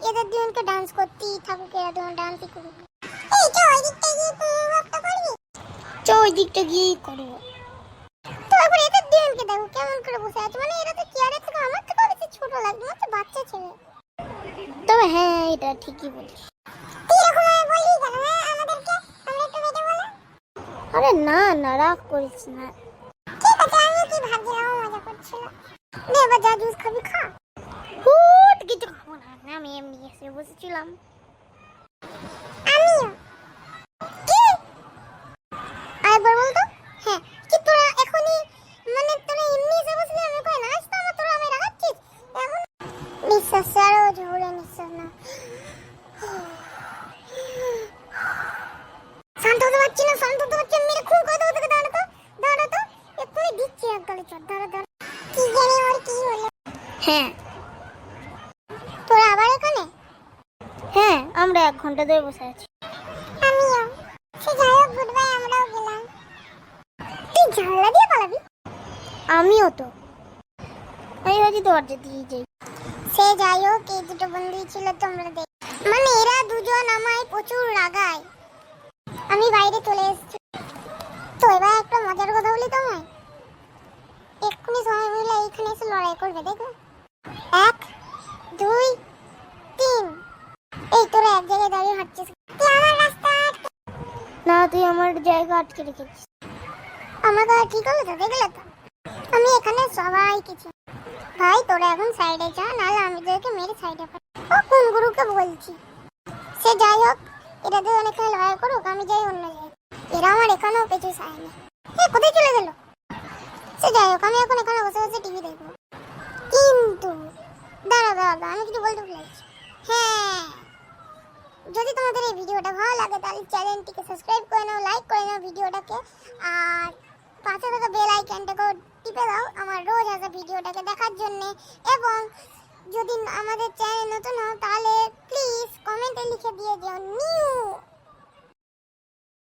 এদের দুজনকে ডান্স করতেই থাকুক, এরা দুজন ডান্সই করুক। এই চো ওই দিকটা গিয়ে একটা করবি, চো ওই দিকটা গিয়েই করবো। তো একবার এদের দুজনকে দেখো কেমন করে বসে আছে, মানে এরা তো চেয়ারের থেকে আমার থেকে বেশি ছোট লাগছে, মানে বাচ্চা ছেলে। তবে হ্যাঁ এটা ঠিকই বলিস। আরে না না রাগ করিস না, ঠিক আছে আমি কি ভাবছিলাম মজা করছিলাম। নে এবার যা জুস খাবি খা। হুট কিছু খাবো না, আমি এমনি এসে বসেছিলাম। আমিও কি আরেকবার বলতো। হ্যাঁ কি তোরা এখনই মানে তোরা এমনি এসে বসলি, আমি কই নাচ তো আমার, তোরা আমি রাগাচ্ছিস এখন। নিঃশ্বাস ছাড়ো, ঝোলে নিঃশ্বাস না। শান্ত হতে পারছি না, শান্ত হতে পারছি না, মেরে খুন করে দেবো তোকে। দাঁড়া তো দাঁড়া তো, এক্ষুনি দিচ্ছি এক গালে চড়। দাঁড়া দাঁড়া, কি জানি আর কি হলো। হ্যাঁ তোরা আবার এখানে? হ্যাঁ আমরা 1 ঘন্টা ধরে বসে আছি। আমিও। সে যাই হোক গুড বাই, আমরাও গেলাম। তুই জানলা দিয়ে পালাবি? আমিও তো, আমি ভাবছি দরজা দিয়ে যাই। সে যাই হোক এই দুটো বন্ধুই ছিল, তোমরা দেখ মানে এরা দুজন আমায় প্রচুর রাগায়। আমি বাইরে চলে এসেছি। তো এবার একটা মজার কথা বলি তোমায়, এক্ষুনি সবাই মিলে এইখানে এসে লড়াই করবে, দেখো 1 2 3। এই তোরা এক জায়গায় দাঁড়িয়ে হাঁটছিস, তুই আমার রাস্তা না, তুই আমার জায়গা আটকে রেখেছিস। আমার কথা ঠিক হলো তো, দেখলে তো আমি এখানে সবাই কিছু। ভাই তোরা এখন সাইডে যা, নাহলে আমি তোদেরকে মেরে সাইডে পাঠাবো। ও কোন গুরুকে বলছি। সে যাই হোক এরা তো অনেক লড়াই করুক, আমি যাই অন্য জায়গায়। এরা আমার এখানেও পেছু সায়নি। কোথায় চলে গেল? সে যাই হোক আমি এখন এখানে বসে বসে টিভি দেখবো। কিন্তু দাঁড়া দাঁড়া, আমি কিছু বলতে ভুলেছি। হ্যাঁ যদি তোমাদের এই ভিডিওটা ভালো লাগে তাহলে চ্যানেলটিকে সাবস্ক্রাইব করে নাও, লাইক করে নাও ভিডিওটাকে, আর পাশে থাকা বেল আইকনটাকে টিপে দাও আমার রোজ আসা ভিডিওটাকে দেখার জন্য। এবং যদি আমাদের চ্যানেল নতুন হও তাহলে প্লিজ কমেন্টে লিখে দিয়ে দিও নিউ